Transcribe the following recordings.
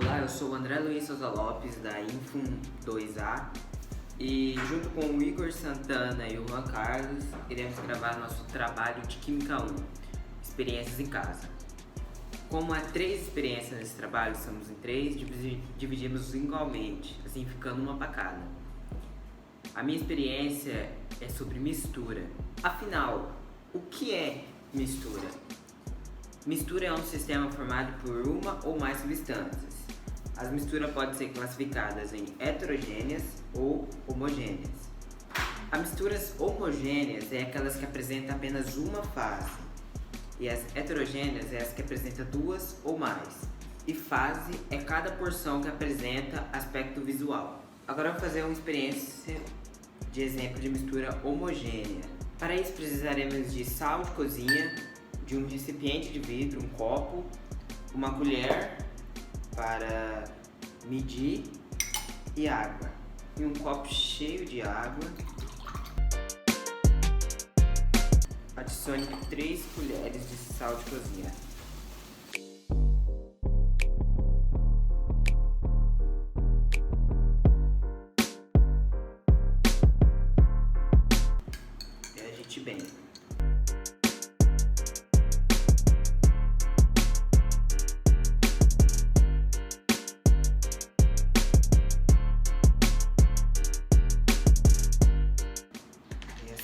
Olá, eu sou o André Luiz Souza Lopes, da Infum 2A, e junto com o Igor Santana e o Juan Carlos, iremos gravar nosso trabalho de Química 1, Experiências em Casa. Como há 3 experiências nesse trabalho, somos em 3, dividimos igualmente, assim ficando uma para cada. A minha experiência é sobre mistura. Afinal, o que é mistura? Mistura é um sistema formado por uma ou mais substâncias. As misturas podem ser classificadas em heterogêneas ou homogêneas. As misturas homogêneas é aquelas que apresentam apenas uma fase, e as heterogêneas é as que apresentam 2 ou mais. E fase é cada porção que apresenta aspecto visual. Agora eu vou fazer uma experiência de exemplo de mistura homogênea. Para isso precisaremos de sal de cozinha, de um recipiente de vidro, um copo, uma colher para medir e água. E um copo cheio de água. Adicione 3 colheres de sal de cozinha. E agite bem.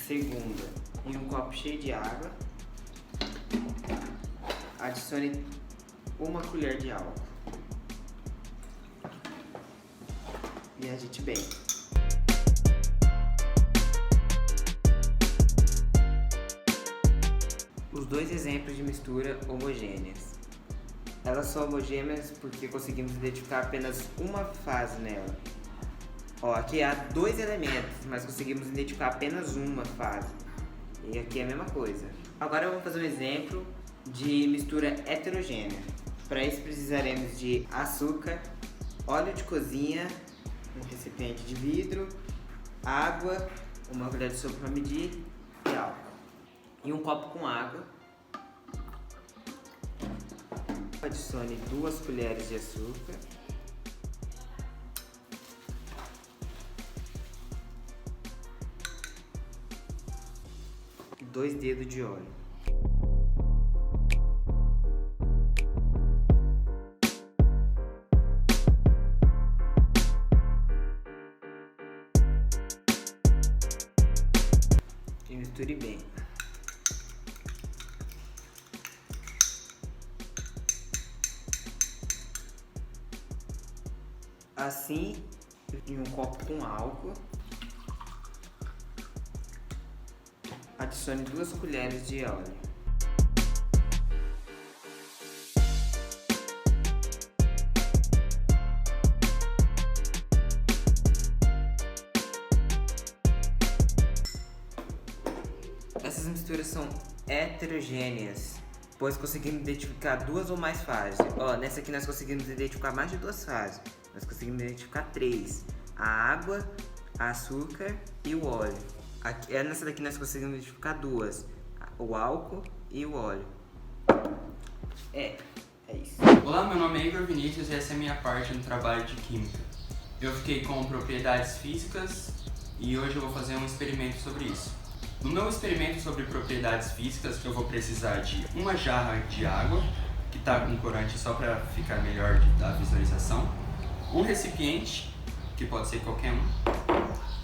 Segunda, em um copo cheio de água, adicione 1 colher de álcool e agite bem. Os 2 exemplos de mistura homogêneas. Elas são homogêneas porque conseguimos identificar apenas uma fase nela. Aqui há 2 elementos, mas conseguimos identificar apenas uma fase. E aqui é a mesma coisa. Agora vamos fazer um exemplo de mistura heterogênea. Para isso precisaremos de açúcar, óleo de cozinha, um recipiente de vidro, água, uma colher de sopa para medir e álcool. E um copo com água. Adicione 2 colheres de açúcar. 2 dedos de óleo. E misture bem. Assim, em um copo com álcool, adicione 2 colheres de óleo. Essas misturas são heterogêneas, pois conseguimos identificar 2 ou mais fases. Nessa aqui nós conseguimos identificar mais de 2 fases. Nós conseguimos identificar 3. A água, açúcar e o óleo. Nessa daqui nós conseguimos identificar 2, o álcool e o óleo. É isso. Olá, meu nome é Igor Vinícius e essa é a minha parte no trabalho de Química. Eu fiquei com propriedades físicas e hoje eu vou fazer um experimento sobre isso. No meu experimento sobre propriedades físicas, eu vou precisar de uma jarra de água, que está com corante só para ficar melhor da visualização, um recipiente, que pode ser qualquer um,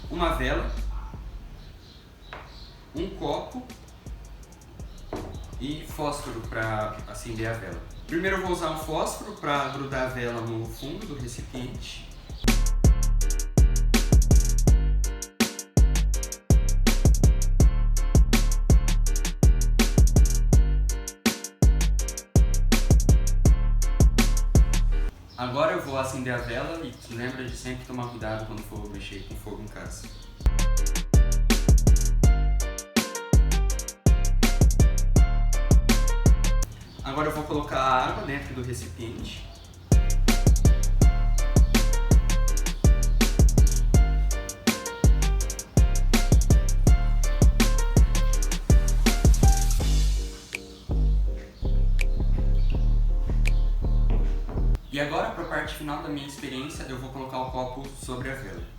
uma vela, um copo e fósforo para acender a vela. Primeiro eu vou usar um fósforo para grudar a vela no fundo do recipiente. Agora eu vou acender a vela e lembra de sempre tomar cuidado quando for mexer com fogo em casa. Agora eu vou colocar a água dentro do recipiente. E agora, para a parte final da minha experiência, eu vou colocar o copo sobre a vela.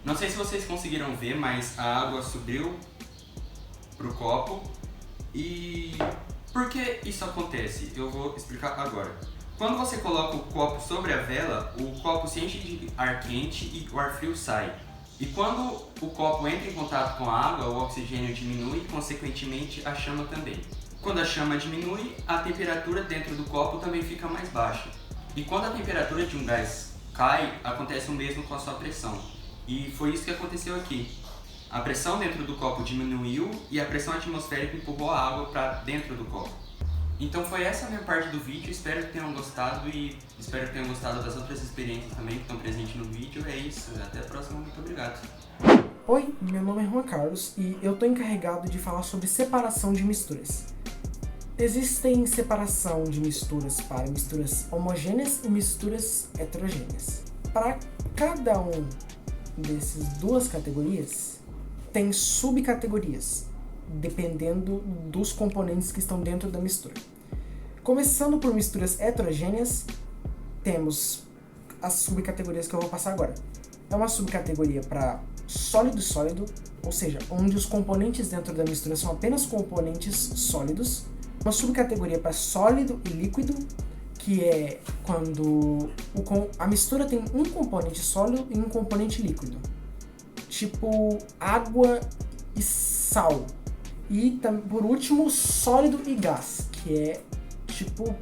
Não sei se vocês conseguiram ver, mas a água subiu pro copo. E por que isso acontece? Eu vou explicar agora. Quando você coloca o copo sobre a vela, o copo se enche de ar quente e o ar frio sai. E quando o copo entra em contato com a água, o oxigênio diminui e, consequentemente, a chama também. Quando a chama diminui, a temperatura dentro do copo também fica mais baixa. E quando a temperatura de um gás cai, acontece o mesmo com a sua pressão. E foi isso que aconteceu aqui. A pressão dentro do copo diminuiu e a pressão atmosférica empurrou a água para dentro do copo. Então foi essa a minha parte do vídeo, espero que tenham gostado e espero que tenham gostado das outras experiências também que estão presentes no vídeo. É isso, até a próxima, muito obrigado. Oi, meu nome é Juan Carlos e eu estou encarregado de falar sobre separação de misturas. Existem separação de misturas para misturas homogêneas e misturas heterogêneas. Para cada dessas duas categorias, tem subcategorias, dependendo dos componentes que estão dentro da mistura. Começando por misturas heterogêneas, temos as subcategorias que eu vou passar agora. É uma subcategoria para sólido-sólido, ou seja, onde os componentes dentro da mistura são apenas componentes sólidos. Uma subcategoria para sólido e líquido, que é quando a mistura tem um componente sólido e um componente líquido, tipo água e sal. E por último, sólido e gás, que é tipo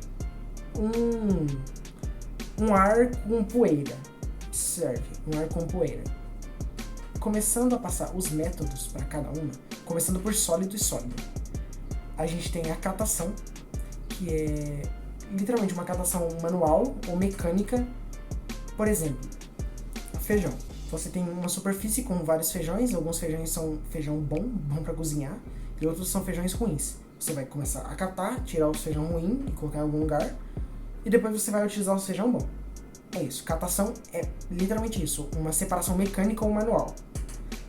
um ar com poeira, certo? Um ar com poeira. Começando a passar os métodos para cada uma, começando por sólido e sólido. A gente tem a catação, que é literalmente uma catação manual ou mecânica. Por exemplo, feijão. Você tem uma superfície com vários feijões, alguns feijões são feijão bom para cozinhar, e outros são feijões ruins. Você vai começar a catar, tirar os feijão ruim e colocar em algum lugar, e depois você vai utilizar os feijão bom. É isso, catação é literalmente isso, uma separação mecânica ou manual.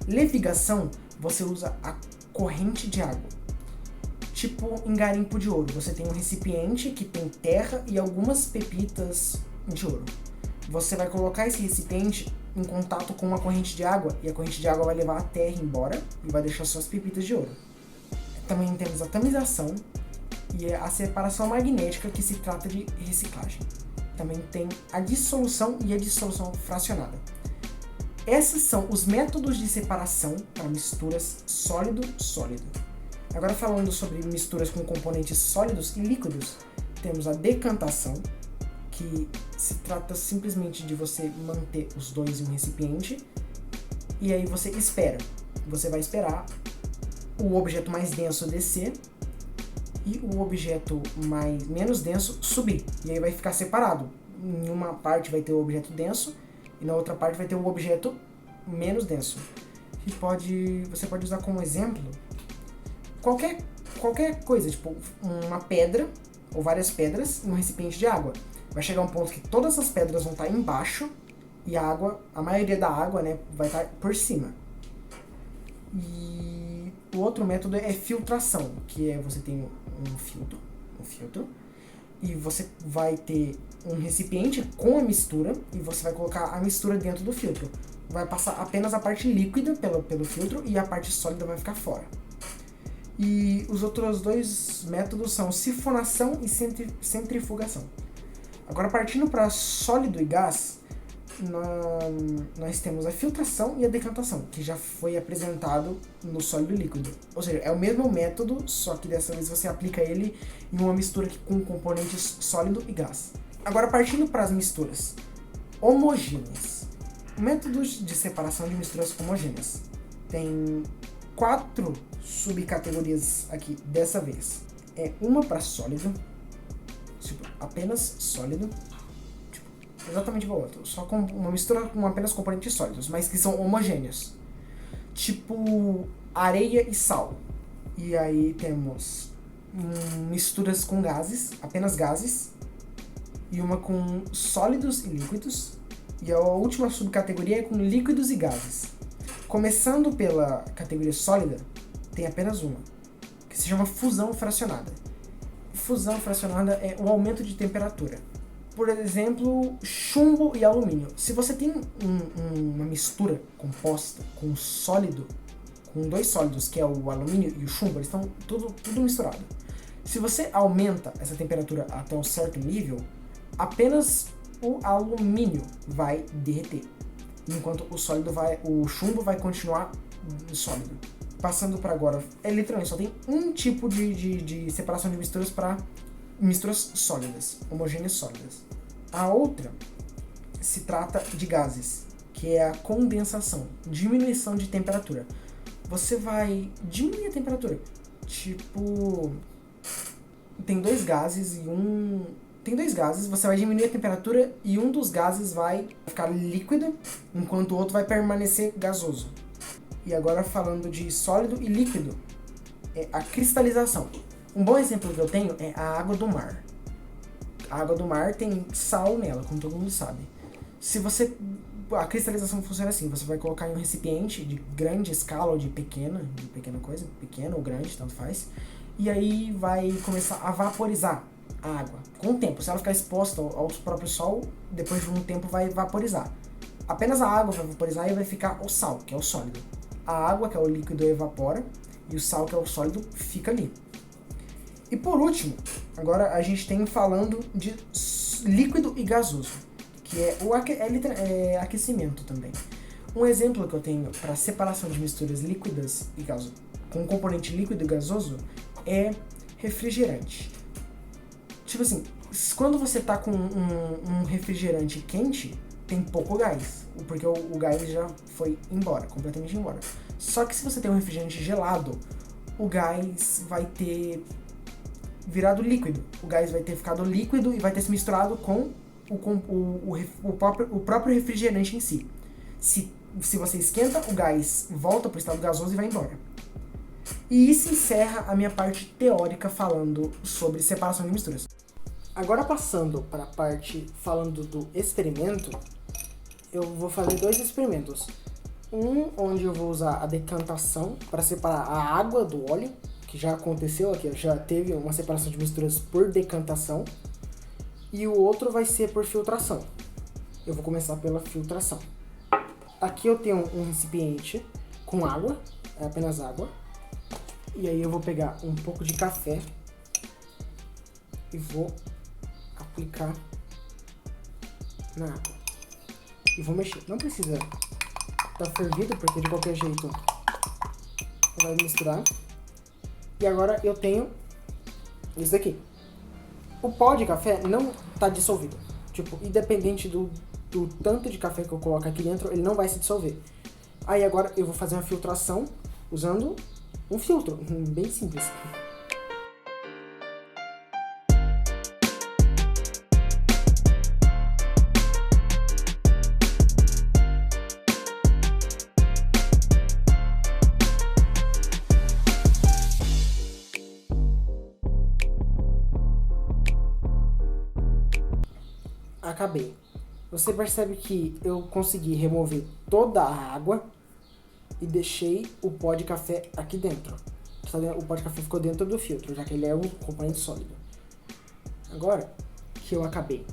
Levigação, você usa a corrente de água. Tipo em garimpo de ouro, você tem um recipiente que tem terra e algumas pepitas de ouro. Você vai colocar esse recipiente em contato com uma corrente de água e a corrente de água vai levar a terra embora e vai deixar só as pepitas de ouro. Também temos a tamização e a separação magnética, que se trata de reciclagem. Também tem a dissolução e a dissolução fracionada. Esses são os métodos de separação para misturas sólido-sólido. Agora falando sobre misturas com componentes sólidos e líquidos, temos a decantação, que se trata simplesmente de você manter os dois em um recipiente e aí você espera. Você vai esperar o objeto mais denso descer e o objeto menos denso subir. E aí vai ficar separado. Em uma parte vai ter o objeto denso e na outra parte vai ter o objeto menos denso. Você pode usar como exemplo qualquer coisa, tipo uma pedra ou várias pedras em um recipiente de água. Vai chegar um ponto que todas as pedras vão estar embaixo e a maioria da água, né, vai estar por cima. E o outro método é filtração, que é você tem um filtro, e você vai ter um recipiente com a mistura e você vai colocar a mistura dentro do filtro. Vai passar apenas a parte líquida pelo filtro e a parte sólida vai ficar fora. E os outros dois métodos são sifonação e centrifugação. Agora, partindo para sólido e gás, nós temos a filtração e a decantação, que já foi apresentado no sólido e líquido. Ou seja, é o mesmo método, só que dessa vez você aplica ele em uma mistura com componentes sólido e gás. Agora partindo para as misturas homogêneas. Métodos de separação de misturas homogêneas. Tem 4 subcategorias aqui dessa vez. Uma para sólido, tipo, apenas sólido, tipo, exatamente igual ao outro, só com uma mistura com apenas componentes sólidos, mas que são homogêneos, tipo areia e sal. E aí temos misturas com gases, apenas gases, e uma com sólidos e líquidos, e a última subcategoria é com líquidos e gases. Começando pela categoria sólida, tem apenas uma, que se chama fusão fracionada. Fusão fracionada é o aumento de temperatura. Por exemplo, chumbo e alumínio. Se você tem uma mistura composta com sólido, com 2 sólidos, que é o alumínio e o chumbo, eles estão tudo misturado. Se você aumenta essa temperatura até um certo nível, apenas o alumínio vai derreter, enquanto o chumbo vai continuar sólido. Passando para agora, literalmente só tem um tipo de separação de misturas para misturas sólidas, homogêneas sólidas. A outra se trata de gases, que é a condensação, diminuição de temperatura. Você vai diminuir a temperatura, tipo, tem dois gases, você vai diminuir a temperatura e um dos gases vai ficar líquido, enquanto o outro vai permanecer gasoso. E agora falando de sólido e líquido, é a cristalização. Um bom exemplo que eu tenho é a água do mar. A água do mar tem sal nela, como todo mundo sabe. A cristalização funciona assim, você vai colocar em um recipiente de grande escala ou de pequena coisa, pequena ou grande, tanto faz, e aí vai começar a vaporizar a água. Com o tempo, se ela ficar exposta ao próprio sol, depois de um tempo vai vaporizar. Apenas a água vai vaporizar e vai ficar o sal, que é o sólido. A água, que é o líquido, evapora, e o sal, que é o sólido, fica ali. E por último, agora a gente tem falando de líquido e gasoso, que é aquecimento também. Um exemplo que eu tenho para separação de misturas líquidas e gasoso, com componente líquido e gasoso, é refrigerante. Tipo assim, quando você tá com um refrigerante quente, tem pouco gás, porque o gás já foi embora, completamente embora. Só que se você tem um refrigerante gelado, o gás vai ter virado líquido. O gás vai ter ficado líquido e vai ter se misturado com o próprio refrigerante em si. Se você esquenta, o gás volta para o estado gasoso e vai embora. E isso encerra a minha parte teórica falando sobre separação de misturas. Agora passando para a parte falando do experimento, eu vou fazer 2 experimentos. Um onde eu vou usar a decantação para separar a água do óleo, que já aconteceu aqui, já teve uma separação de misturas por decantação. E o outro vai ser por filtração. Eu vou começar pela filtração. Aqui eu tenho um recipiente com água, é apenas água. E aí eu vou pegar um pouco de café e vou aplicar na água. E vou mexer. Não precisa estar fervido, porque de qualquer jeito vai misturar. E agora eu tenho isso daqui. O pó de café não está dissolvido. Tipo, independente do tanto de café que eu coloco aqui dentro, ele não vai se dissolver. Aí agora eu vou fazer uma filtração usando um filtro, bem simples. Acabei. Você percebe que eu consegui remover toda a água e deixei o pó de café aqui dentro. O pó de café ficou dentro do filtro, já que ele é um componente sólido. Agora que eu acabei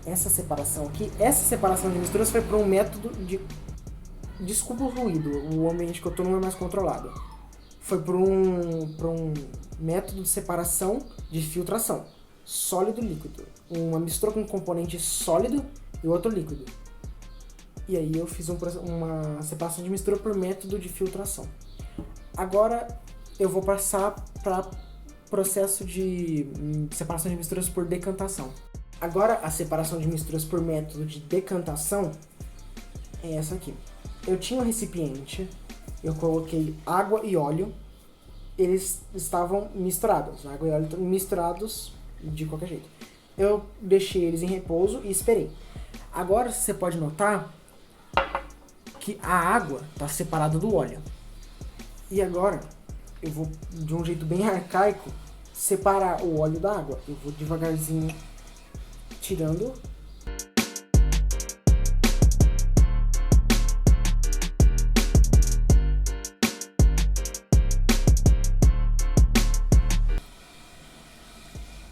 essa separação de misturas foi por um método de... Desculpa o ruído, o ambiente que eu tô não é mais controlado. Foi por um método de separação de filtração. Sólido e líquido. Uma mistura com um componente sólido e outro líquido. E aí eu fiz uma separação de mistura por método de filtração. Agora eu vou passar para processo de separação de misturas por decantação. Agora, a separação de misturas por método de decantação é essa aqui. Eu tinha um recipiente, eu coloquei água e óleo, eles estavam misturados, água e óleo misturados de qualquer jeito. Eu deixei eles em repouso e esperei. Agora você pode notar que a água está separada do óleo. E agora eu vou, de um jeito bem arcaico, separar o óleo da água. Eu vou devagarzinho tirando.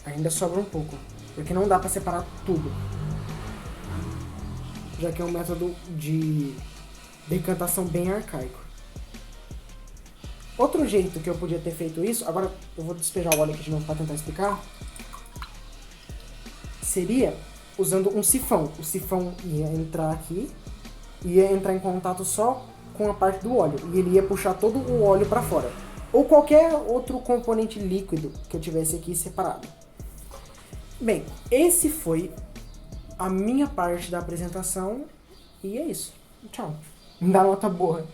Ainda sobra um pouco, porque não dá para separar tudo, já que é um método de decantação bem arcaico. Outro jeito que eu podia ter feito isso, agora eu vou despejar o óleo aqui de novo para tentar explicar, seria usando um sifão. O sifão ia entrar aqui, ia entrar em contato só com a parte do óleo, e ele ia puxar todo o óleo para fora. Ou qualquer outro componente líquido que eu tivesse aqui separado. Bem, esse foi a minha parte da apresentação, e é isso. Tchau. Me dá nota boa.